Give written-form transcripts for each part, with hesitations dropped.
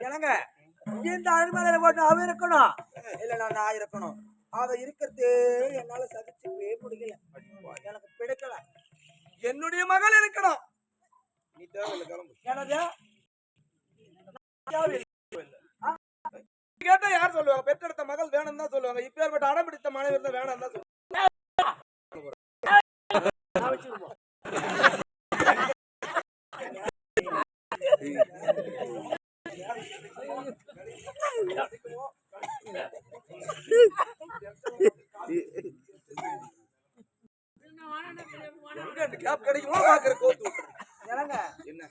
என்னங்க இந்த அருமையில போட்டு அவ இருக்கணும் இல்ல நான் இருக்கணும். அவ இருக்கிறது என்னால சகிச்சுக்கவே முடியல. எனக்கு பிடிக்கல. என்னுடைய மகள் இருக்கணும். நீ தேவையில்லை கிளம்பு. எனது கேட்டா யார் சொல்லுவாங்க? பெற்றெடுத்த மகள் வேணும் தான் சொல்லுவாங்க. இப்பேற்பட்ட அடம் பிடித்த மனைவி இருந்தா வேணாம் தான் சொல்லுவாங்க. கிடைக்குமோ பாக்குற கோத்து என்ன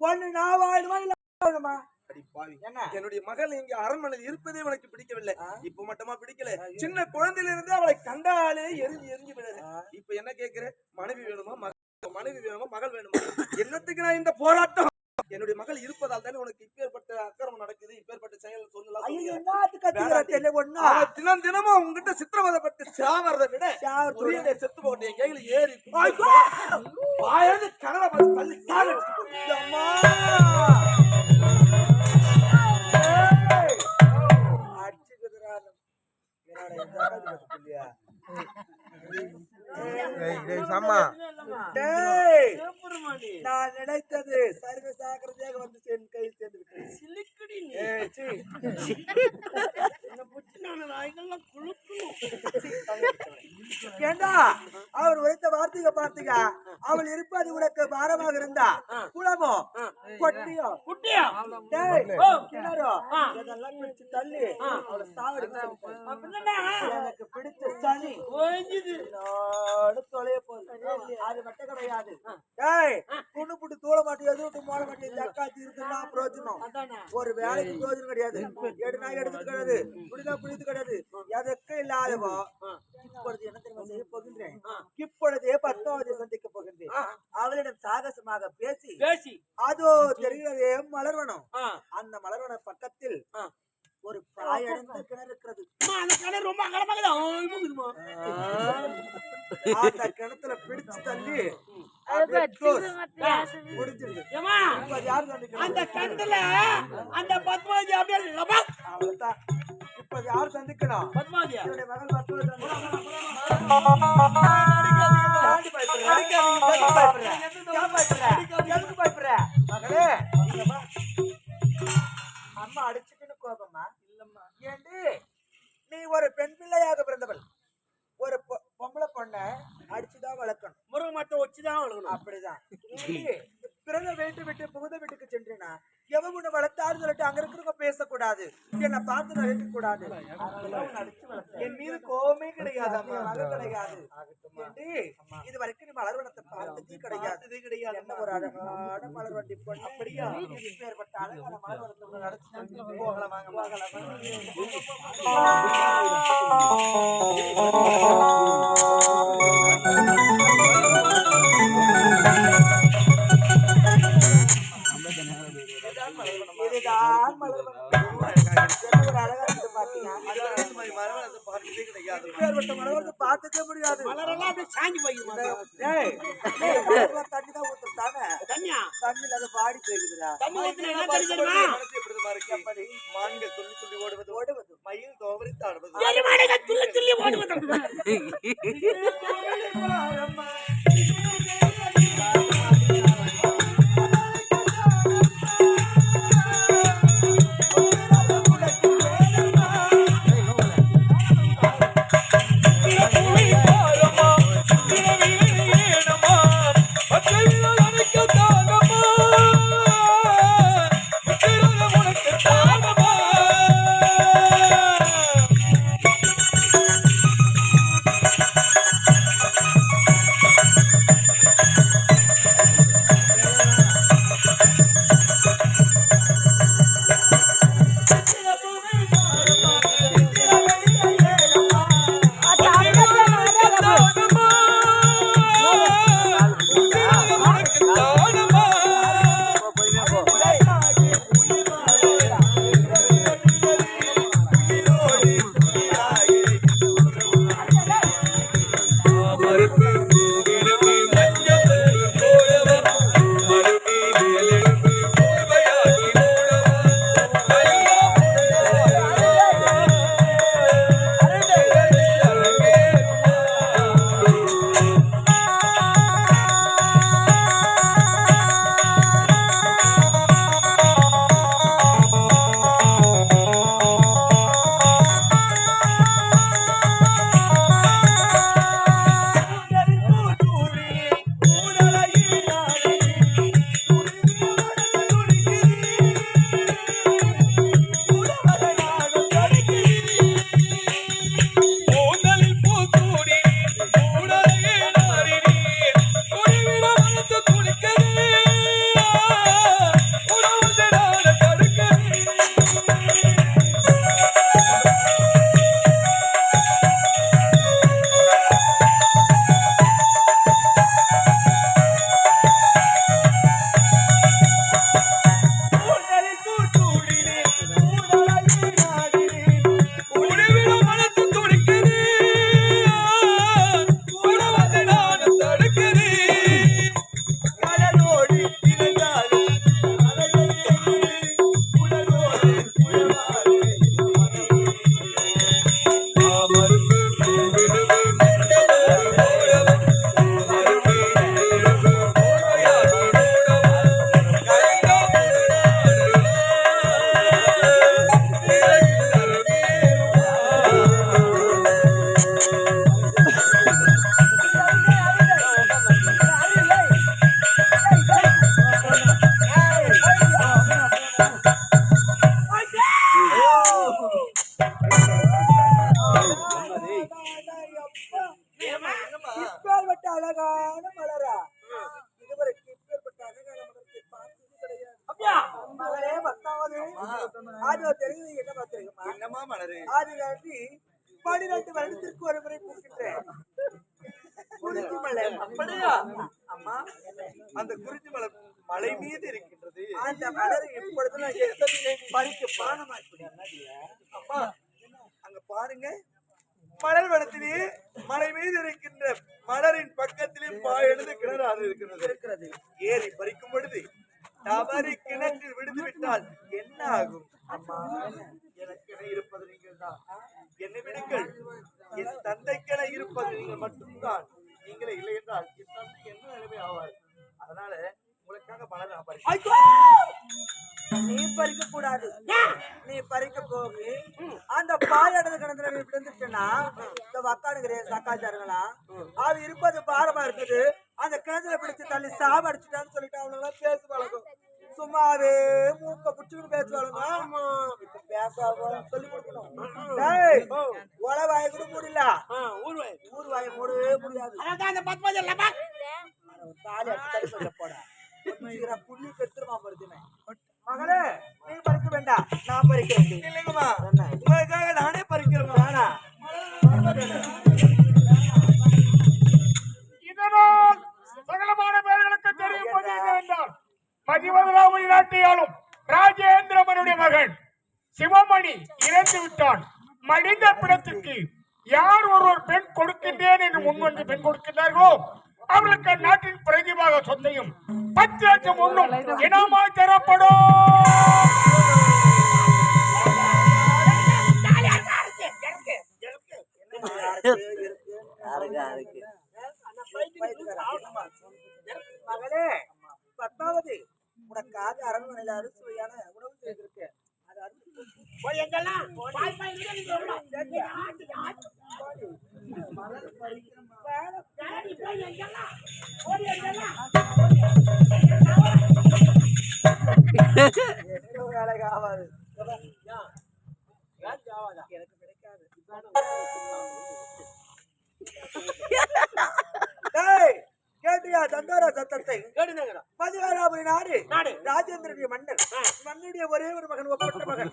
பொண்ணு நான் வாழ்வா இல்ல வாழுமா? என்னுடைய மகள் இங்க அரண்மனையில் இருப்பதே உனக்கு பிடிக்கவில்லை. இப்ப மட்டுமா பிடிக்கல? சின்ன குழந்தையில இருந்து அவளை கண்டாலே எரிஞ்சு விடுது. இப்ப என்ன கேக்குற? மனைவி வேணுமா? மனைவி வேணுமா? மகள் வேணுமா? என்னத்துக்கு நான் இந்த போராட்டம்? என்னுடைய மகள் இருப்பதால் தானே உனக்கு இப்பேற்பட்ட அக்கிரமம் நடக்குது. இப்பேற்பட்ட செயல் சொல்லலாம். தினம் தினமும் உங்ககிட்ட சித்திரவதைப்பட்டு சாவறதை விட செத்து போட்டு என் கையில ஏறி கனவை தள்ளி நான் நினைத்தது சர்வ சாக்கிரதையாக வந்து என் கையில் சேர்ந்திருக்கிறேன். ஏண்டா அவர் உரைத்த வார்த்தையை பார்த்தீங்க. அவள் இருப்பது உனக்கு பாரமாக இருந்தா குளமோ கொட்டியோ குட்டியோ இதெல்லாம் பிடிச்சு தள்ளி அவளை எனக்கு பிடிச்ச சனி தொலைய போகுது. அது மட்டும் கிடையாது. குண்டு புட்டு தூள மாட்டேன் எதுவும் போட மாட்டேன். தக்காச்சி இருக்குன்னா பிரயோஜனம். ஒரு வேலைக்கு பிரயோஜனம் கிடையாது. எடுனா எடுத்து கிடையாது. புடிதா புடிது கிடையாது. எதற்கு இல்லாதவோ இப்பொழுது என்ன தெரியுமா செய்ய போகின்றேன்? இப்பொழுதே 10வது சந்திக்க போகின்றேன். அவளிடம் சாகசமாக பேசி அதோ தெரிகிறதே மலர்வனம். அந்த மலர்வன பக்கத்தில் ஒரு பாயடைந்த கிணறு இருக்கிறது. ரொம்ப அந்த கிணத்துல பிடிச்சு தள்ளி இப்ப யாரு சந்திக்கணும்? அம்மா அடிச்சுக்கின்னு கோபமா இல்லம்மா. ஏண்டு நீ ஒரு பெண் பிள்ளையாக பிறந்தவள். ஒரு பொம்பளை பொண்ண அடிச்சுதான் வளர்க்கணும். முருகை மட்டும் வச்சுதான் வளர்க்கணும். அப்படிதான் பிறந்த வீட்டு விட்டு புகுந்த வீட்டுக்கு சென்றேனா எவன் உன்னை வளர்த்தாரு சொல்லிட்டு அங்க இருக்கிறவங்க பேசக்கூடாது. என்னை பார்த்து நடிக்க கூடாது. என் மீது கோபமே கிடையாது. கிடையாது. இது வரைக்கும் நீ மலர்வனத்தை பார்த்ததே கிடையாது. என்ன ஒரு அழகான மலர் வண்டி பொண்ணு. அப்படியா? ஏற்பட்ட அழகான மலர்வனத்தை நடத்தி போகலாம். வாங்க பார்த்ததே முடியாது. தண்ணிதான் ஊத்துட்டானே. தண்ணில அதை பாடி போயிருக்குதுடா. மான்கள் துள்ளி துள்ளி ஓடுவது மயில் தோவரித்து ஆடுவது. பத்தாவது அது தெரியுது என்ன பார்த்திருக்குமா? என்னமா மலரு? அது காட்டி 12 வருடத்திற்கு ஒரு முறை பூக்கின்றேன். குறிஞ்சி மலை. அப்படியா அம்மா? அந்த குறிஞ்சி மலர் மலை மீது இருக்கின்றது. அந்த மலர் இப்பொழுது நான் பறிக்க பானமா அம்மா அங்க பாருங்க, மலர் வனத்திலே மலை மீது இருக்கின்ற மலரின் பக்கத்திலே எழுது கிணறு இருக்கிறது. ஏறி பறிக்கும் பொழுது தவறி கிணற்றில் விடுத்து விட்டால் என்ன ஆகும்? அம்மா எனக்கென இருப்பது நீங்கள் தான். என்னை விடுங்கள். என் தந்தைக்கென இருப்பது நீங்கள் மட்டும்தான். நீங்களே இல்லை என்றால் என் தந்தை என்ன நிலைமை ஆவார். அதனால உங்களுக்காக மலர் நான் நீ பறிக்க கூடாது. நீ பறிக்க போகு. அந்த பாயாடது கிணத்துல நீ விழுந்துட்டேன்னா இந்த வக்காடுகிற சக்காச்சாருங்களா அது இருப்பது பாரமா இருக்குது. அந்த கிணத்துல பிடிச்சு தள்ளி சாவ அடிச்சுட்டான்னு சொல்லிட்டு அவனுங்க பேசு பழகும். சும்மாவே மூக்க புடிச்சுக்கிட்டு பேசுவாளுங்க. இப்ப பேசாத சொல்லி கொடுக்கணும். உளவாய கூட முடியல. ஊர்வாய மூடவே முடியாது. தாலி அடிச்சு சொல்ல போட புள்ளி பெற்றுமா வருதுமே. மகளே நீ பறிக்க வேண்டாம், நான் பறிக்கிறேன். இல்லைங்கம்மா, உங்களுக்காக நானே பறிக்கிறேன். இதனால் சகலமான பேர்களுக்கு தெரியும் என்றால் மதிவதராமணி நாட்டியாலும் ராஜேந்திரமனுடைய மகன் சிவமணி இறந்து விட்டான். மடிந்த பிணத்திற்கு யார் ஒருவர் பெண் கொடுக்கின்றேன் என்று முன்வந்து பெண் கொடுக்கின்றார்களோ அவர்களுக்கு நாட்டின் பிரதிபாக சொத்தையும் 10 லட்சம் ஒன்றும் இனமாய் தரப்படும். மகளே 10வது உனக்காக அரண்மனையில அறுசுவையான உணவு செய்திருக்கு. வேலைக்கு ஆகாது. எனக்கு கிடைக்காது. கேட்டியா தண்டோர சத்தத்தை? பதிவாராபுரி நாடு ராஜேந்திரனுடைய மன்னர் மன்னுடைய ஒரே ஒரு மகன், ஒப்பற்ற மகன்.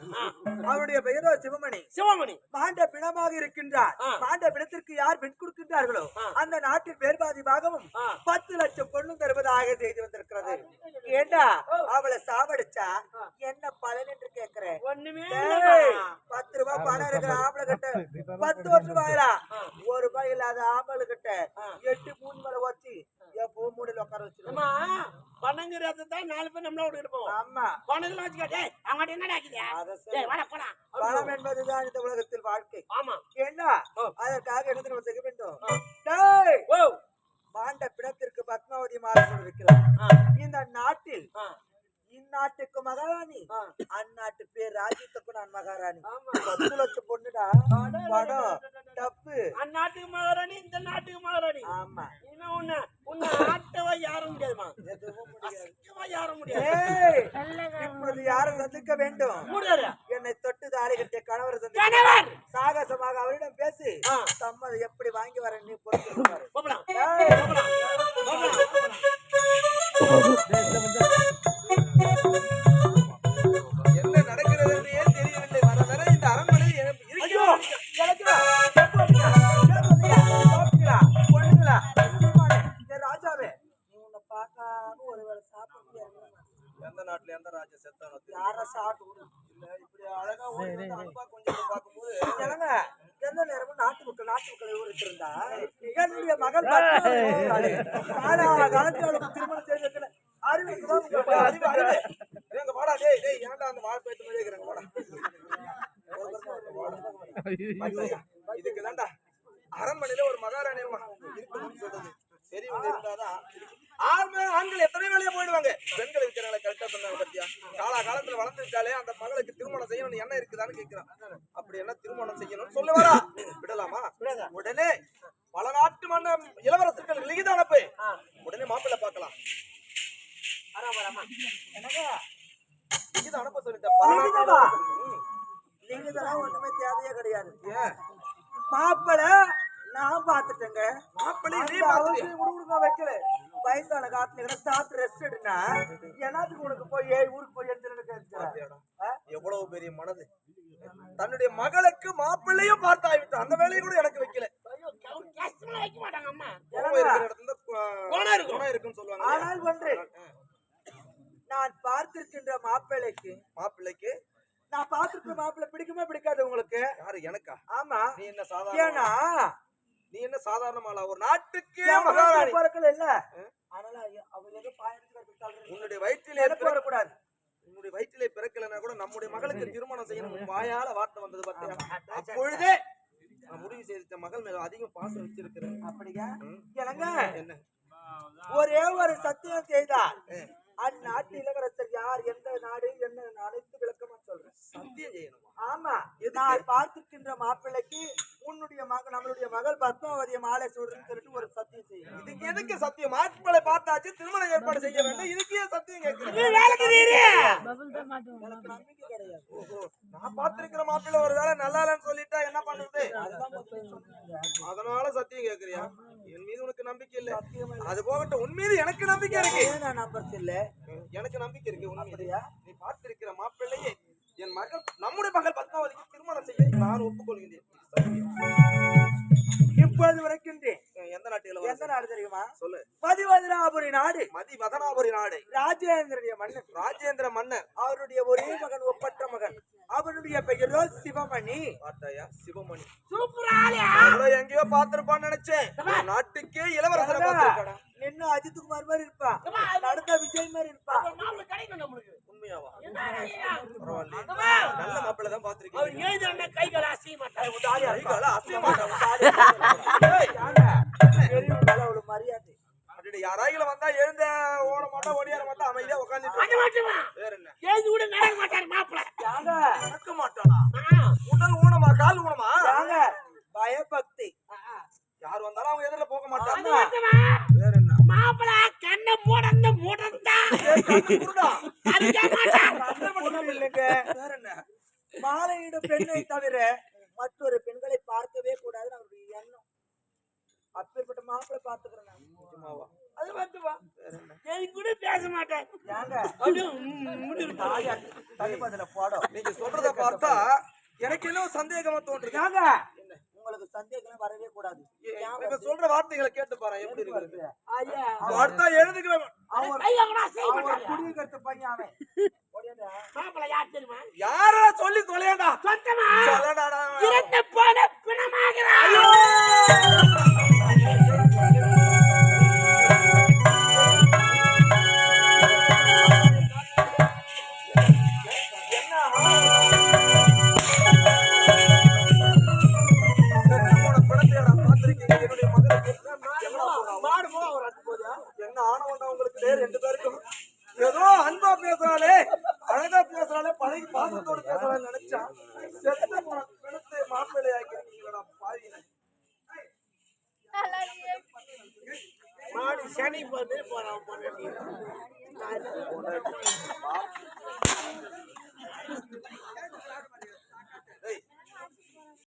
அவருடைய பெயரோ சிவமணி. மாண்ட பிணமாக இருக்கின்றார். மாண்ட பிணத்திற்கு யார் பெண் கொடுக்கின்றார்களோ அந்த நாட்டின் பேர்பாதி பாகமும் 10 லட்சம் பொண்ணும் தருவதாக செய்து வந்திருக்கிறது. ஏண்டா அவளை சாவடிச்சா என்ன பலன் என்று கேட்கிறேன். 10 ரூபாய் பணம் இருக்கிற ஆம்பளை கிட்ட 10 ரூபாயா, 1 ரூபாய் இல்லாத ஆம்பளை கிட்ட 8 மூணு மேல வச்சு எப்போ மூடில உட்கார வச்சிருக்கோம். பணங்கிறது தான் 4 பேர் நம்மளோட இருப்போம். ஆமா, பணங்கள் வச்சுக்கிட்டே அவங்க என்ன பணம் என்பதுதான் இந்த உலகத்தில் வாழ்க்கை. ஆமா, ஏண்டா அதற்காக எடுத்து நம்ம செய்ய வேண்டும். மாண்ட பிணத்திற்கு பத்மாவதி மாலை இருக்கிறார். இந்த நாட்டில் இந்நாட்டுக்கு மகாராணி, அந்நாட்டு பேர் ராஜ்யத்துக்கு நான் மகாராணி. 10 லட்சம் பொண்ணுடா படம் தப்பு. அந்நாட்டுக்கு மகாராணி, இந்த நாட்டுக்கு மகாராணி. ஆமா, உன்னை ஆட்டவா யாரும் முடியாதுமா, யாரும் முடியாது. இப்பொழுது யாரும் சந்திக்க வேண்டும். என்னை தொட்டு தாலி கட்டிய கணவர் கணவர் சாகசமாக அவரிடம் பேசி சம்மதம் எப்படி வாங்கி வர நீ பொறுத்து. என்ன நடக்கிறது தெரியவில்லை. வர வர இந்த அரண்மனை ராஜாவே நீ உன்னை பார்க்காம ஒருவேளை சாப்பிட்டு எந்த நாட்டுல எந்த ராஜா செத்தானோ யார சாப்பிட்டு இல்ல. இப்படி அழகா அன்பா கொஞ்சம் பார்க்கும்போது எந்த நேரமும் நாட்டு மக்களை ஊரிட்டிருந்தா என்னுடைய மகள் காலத்தில் திருமணம் செய்திருக்கிற இதுக்குதான்டா அரண்மனையில ஒரு மகாராணி இருக்கணும்னு சொல்றது. சரி இருந்தாதான் ஆண்கள் எத்தனை வேலையா போயிடுவாங்க. பெண்கள் இருக்கிறாங்களே கரெக்டா சொன்னாங்க பத்தியா. காலத்துல வளர்ந்துருக்காலே அந்த மகளுக்கு திருமணம் செய்யணும்னு என்ன இருக்குதான்னு கேட்கிறான். அப்படி என்ன திருமணம் செய்யணும்னு சொல்ல வரா விடலாமா? உடனே பல நாட்டு மன்னர் இளவரசர்கள் லிகித அனுப்பு. உடனே மாப்பிள்ளை பார்க்கலாம். லிகித அனுப்ப சொல்லிட்டேன். லிகிதெல்லாம் ஒண்ணுமே தேவையே கிடையாது. மாப்பிள்ளை நான் பாத்துட்டேங்க. வைக்கல வயசான காட்டுல சாப்பிட்டு ரெஸ்ட் எடுனா எல்லாத்துக்கும் உனக்கு போய் ஊருக்கு போய் எடுத்து எவ்வளவு பெரிய மனது. தன்னுடைய மகளுக்கு மாப்பிள்ளையும் பார்த்தாய்விட்டான். அந்த வேலையை கூட எனக்கு வைக்கல. வைக்க மாட்டாங்க அம்மா. கோவம் இருக்கிற இடத்துல குணம் இருக்குன்னு சொல்லுவாங்க. ஆனால் ஒன்று, நான் பார்த்திருக்கின்ற மாப்பிள்ளைக்கு நான் பார்த்திருக்கிற மாப்பிள்ளை பிடிக்குமே பிடிக்காது உங்களுக்கு? யாரு? எனக்கா? ஆமா. நீ என்ன சாதாரண? ஏன்னா நீ என்ன சாதாரணமாளா? ஒரு நாட்டுக்கே மகாராணி பிறக்கல இல்ல. அதனால அவர் ஏதோ உன்னுடைய வயிற்றிலே வரக்கூடாது. உன்னுடைய வயிற்றிலே பிறக்கலன்னா கூட நம்முடைய மகளுக்கு திருமணம் செய்யணும் வாயால வார்த்தை வந்தது பார்த்தியா? அப்பொழுதே நான் முடிவு செய்த மகள் மேல அதிகம் பாசம் வச்சிருக்கிறேன். அப்படியா? எனக்கு என்ன ஒரே ஒரு சத்தியம் செய்தார். அந்நாட்டு இளவரசர் யார், எந்த நாடு, என்ன அனைத்து விளக்கமா சொல்றேன். சத்தியம் செய்யணுமா? ஆமா. நான் பார்த்திருக்கின்ற மாப்பிள்ளைக்கு உன்னுடைய மகள், நம்மளுடைய மகள் பத்மாவதிய மாலை சூடுன்னு சொல்லிட்டு ஒரு சத்தியம் செய்யணும். இதுக்கு எதுக்கு சத்தியம்? மாப்பிள்ளை பார்த்தாச்சு, திருமணம் ஏற்பாடு செய்ய வேண்டும். இதுக்கு ஏன் சத்தியம் கேட்கிறீங்க? எனக்கு நம்பிக்கை கிடையாது. ஓஹோ, நான் பார்த்திருக்கிற மாப்பிள்ளை ஒரு வேளை நல்லா இல்லைன்னு சொல்லிட்டா என்ன பண்றது? அதனால சத்தியம் கேட்கறியா? என் மீது உனக்கு நம்பிக்கை இல்ல. அது போகட்டும், உன் மீது எனக்கு நம்பிக்கை இருக்கு. நான் நம்புறது இல்ல. எனக்கு நம்பிக்கை இருக்கு. உண்மையா நீ பார்த்திருக்கிற மாப்பிள்ளையே என் மகள், நம்முடைய மகள் பத்மாவதிக்கு திருமணம் செய்ய நான் ஒப்புக்கொள்கிறேன். இப்பொழுது வரைக்கின்றேன். எந்த நாட்டில? எந்த நாடு தெரியுமா? சொல்லு. மதிவதனாபுரி நாடு. மதிவதனாபுரி நாடு. ராஜேந்திரனுடைய மன்னன். ராஜேந்திர மன்னன். அவருடைய ஒரே மகன், ஒப்பற்ற மகன். அவனுடைய பெயரோ சிவமணி. பார்த்தாயா? சிவமணி. சூப்பரா எங்கேயோ பார்த்திருப்பான்னு நினைச்சேன். நாட்டுக்கே இளவரசரை பார்த்திருக்காடா. நின்னு அஜித்குமார் மாதிரி இருப்பான், நடந்த விஜய் மாதிரி இருப்பான். உண்மையாவா? நல்ல மாப்பிள்ளை தான் பார்த்திருக்கேன். மரியாதை யாராயில வந்தா எழுந்த ஓட மாட்டா, ஓடியார மாட்டா, அமைதியா உட்காந்துட்டு வேற என்ன நடக்க மாட்டானா? உடல் ஊனமா, கால் ஊனமா? பயபக்தி. யார் வந்தாலும் அவங்க எதிரில போக மாட்டாங்க. வேற என்ன? மாப்பிள கண்ண மூடந்த மூடந்தா இல்லைங்க. வேற என்ன? மாலையிடும் பெண்ணை தவிர மற்றொரு பெண்களை பார்க்கவே கூடாதுன்னு அவருடைய எண்ணம். அப்பேற்பட்ட மாப்பிள்ளை பார்த்துக்கிறேன். அது வந்து வா, கூட பேச மாட்டேன். தனிப்பதில போடும். நீங்க சொல்றத பார்த்தா எனக்கு என்ன சந்தேகமா தோன்றுது. உங்களுக்கு சந்தேகம் வரவே கூடாது. நீங்க சொல்ற வார்த்தைகளை கேட்டு பாரு எப்படி இருக்கு. அடுத்தா எழுதுக்கிறேன். குடியிருக்கிறது பையன் அவன். யாரா சொல்லி தொலையடா. சொல்லடா. இறந்து போன பிணமாகிறாய். என்ன ஆனவன்டா உங்களுக்கு? ரெண்டு பேருக்கும் ஏதோ அன்பா பேசுறாளே, அழகா பேசுறாளே, பழகி பாசத்தோடு பேசுறாள் நினைச்சா செத்து போன பிணத்தை மாப்பிள்ளை ஆக்கிருக்கீங்களா பாருங்க. மாடி சனி பண்ணு போறான்